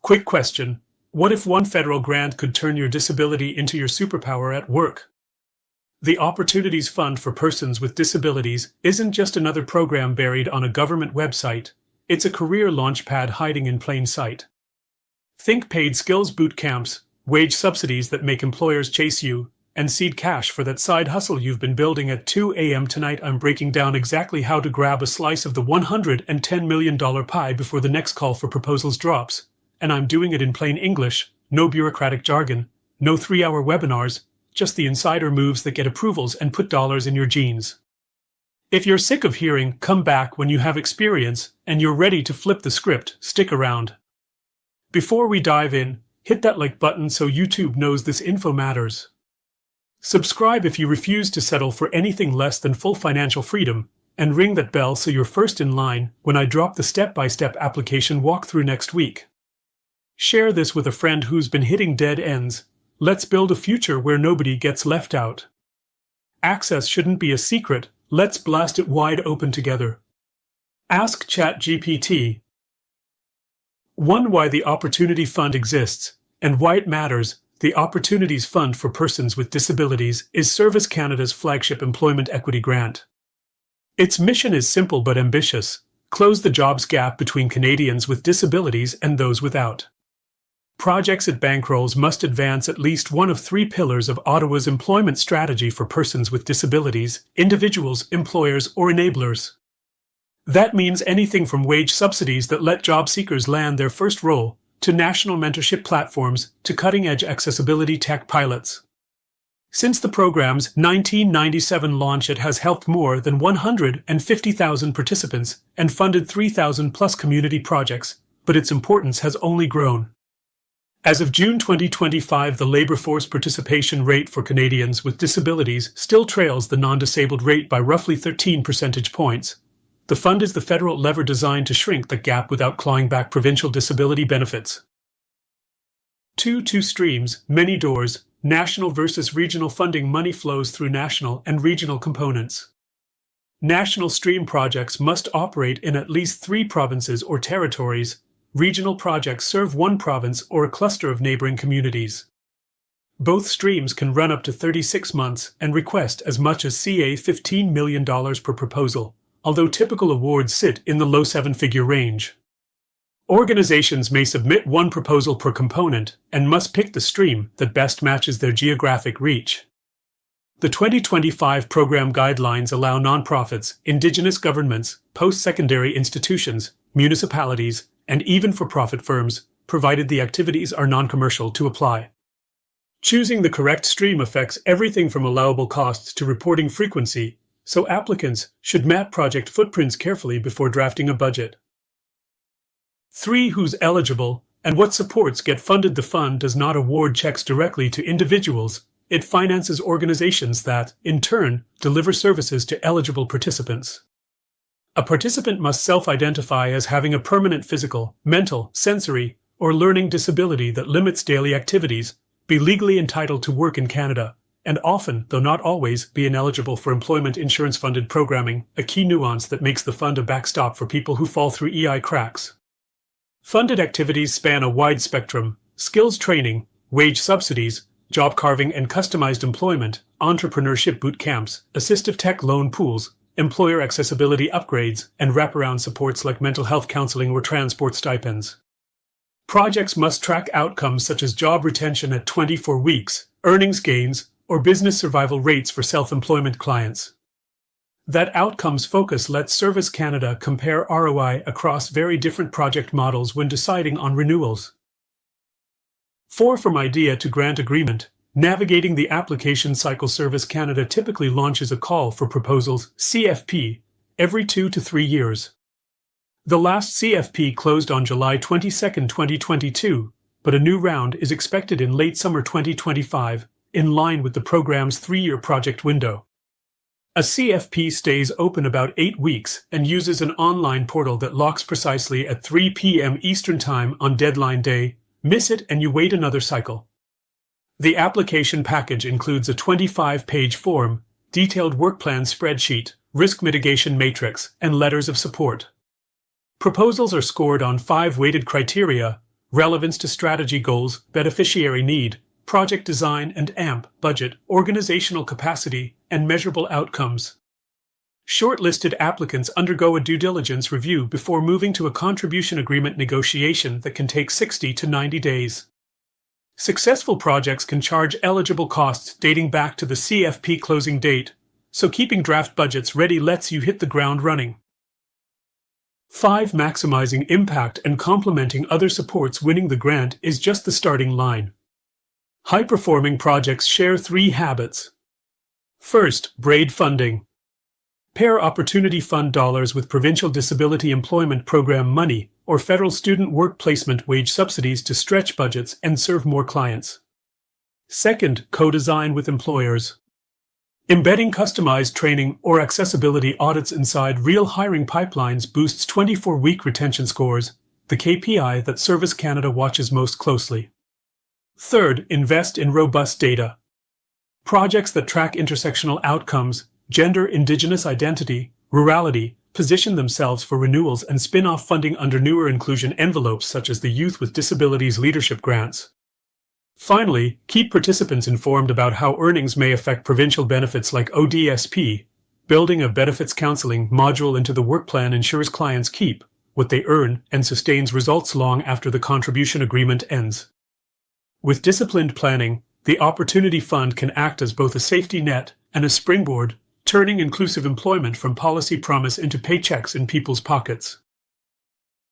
Quick question. What if one federal grant could turn your disability into your superpower at work? The Opportunities Fund for Persons with Disabilities isn't just another program buried on a government website. It's a career launchpad hiding in plain sight. Think paid skills bootcamps, wage subsidies that make employers chase you, and seed cash for that side hustle you've been building. At 2 a.m. tonight, I'm breaking down exactly how to grab a slice of the $110 million pie before the next call for proposals drops. And I'm doing it in plain English, no bureaucratic jargon, no 3-hour webinars, just the insider moves that get approvals and put dollars in your jeans. If you're sick of hearing, come back when you have experience and you're ready to flip the script, stick around. Before we dive in, hit that like button so YouTube knows this info matters. Subscribe if you refuse to settle for anything less than full financial freedom, and ring that bell so you're first in line when I drop the step-by-step application walkthrough next week. Share this with a friend who's been hitting dead ends. Let's build a future where nobody gets left out. Access shouldn't be a secret. Let's blast it wide open together. Ask ChatGPT. 1. Why the Opportunity Fund exists, and why it matters. The Opportunities Fund for Persons with Disabilities is Service Canada's flagship employment equity grant. Its mission is simple but ambitious: close the jobs gap between Canadians with disabilities and those without. Projects it bankrolls must advance at least one of 3 pillars of Ottawa's employment strategy for persons with disabilities: individuals, employers, or enablers. That means anything from wage subsidies that let job seekers land their first role, to national mentorship platforms, to cutting-edge accessibility tech pilots. Since the program's 1997 launch, it has helped more than 150,000 participants and funded 3,000-plus community projects, but its importance has only grown. As of June 2025, the labor force participation rate for Canadians with disabilities still trails the non-disabled rate by roughly 13 percentage points. The fund is the federal lever designed to shrink the gap without clawing back provincial disability benefits. 2 streams, many doors. National versus regional funding. Money flows through national and regional components. National stream projects must operate in at least 3 provinces or territories. Regional projects serve 1 province or a cluster of neighboring communities. Both streams can run up to 36 months and request as much as $15 million per proposal, although typical awards sit in the low 7-figure range. Organizations may submit 1 proposal per component and must pick the stream that best matches their geographic reach. The 2025 program guidelines allow nonprofits, Indigenous governments, post-secondary institutions, municipalities, and even for-profit firms, provided the activities are non-commercial, to apply. Choosing the correct stream affects everything from allowable costs to reporting frequency, so applicants should map project footprints carefully before drafting a budget. 3. Who's eligible and what supports get funded? The fund does not award checks directly to individuals. It finances organizations that, in turn, deliver services to eligible participants. A participant must self-identify as having a permanent physical, mental, sensory, or learning disability that limits daily activities, be legally entitled to work in Canada, and often, though not always, be ineligible for employment insurance-funded programming, a key nuance that makes the fund a backstop for people who fall through EI cracks. Funded activities span a wide spectrum: skills training, wage subsidies, job carving and customized employment, entrepreneurship boot camps, assistive tech loan pools, employer accessibility upgrades, and wraparound supports like mental health counseling or transport stipends. Projects must track outcomes such as job retention at 24 weeks, earnings gains, or business survival rates for self-employment clients. That outcomes focus lets Service Canada compare ROI across very different project models when deciding on renewals. 4. From idea to grant agreement. Navigating the application cycle. Service Canada typically launches a call for proposals, CFP, every 2 to 3 years. The last CFP closed on July 22, 2022, but a new round is expected in late summer 2025, in line with the program's 3-year project window. A CFP stays open about 8 weeks and uses an online portal that locks precisely at 3 p.m. Eastern Time on deadline day. Miss it and you wait another cycle. The application package includes a 25-page form, detailed work plan spreadsheet, risk mitigation matrix, and letters of support. Proposals are scored on 5 weighted criteria: relevance to strategy goals, beneficiary need, project design and AMP, budget, organizational capacity, and measurable outcomes. Shortlisted applicants undergo a due diligence review before moving to a contribution agreement negotiation that can take 60 to 90 days. Successful projects can charge eligible costs dating back to the CFP closing date, so keeping draft budgets ready lets you hit the ground running. 5. Maximizing impact and complementing other supports. Winning the grant is just the starting line. High-performing projects share 3 habits. First, braid funding. Pair Opportunity Fund dollars with Provincial Disability Employment Program money or federal student work placement wage subsidies to stretch budgets and serve more clients. Second, co-design with employers. Embedding customized training or accessibility audits inside real hiring pipelines boosts 24-week retention scores, the KPI that Service Canada watches most closely. Third, invest in robust data. Projects that track intersectional outcomes, gender, Indigenous identity, rurality, position themselves for renewals and spin-off funding under newer inclusion envelopes such as the Youth with Disabilities Leadership Grants. Finally, keep participants informed about how earnings may affect provincial benefits like ODSP. Building a benefits counseling module into the work plan ensures clients keep what they earn and sustains results long after the contribution agreement ends. With disciplined planning, the Opportunity Fund can act as both a safety net and a springboard, turning inclusive employment from policy promise into paychecks in people's pockets.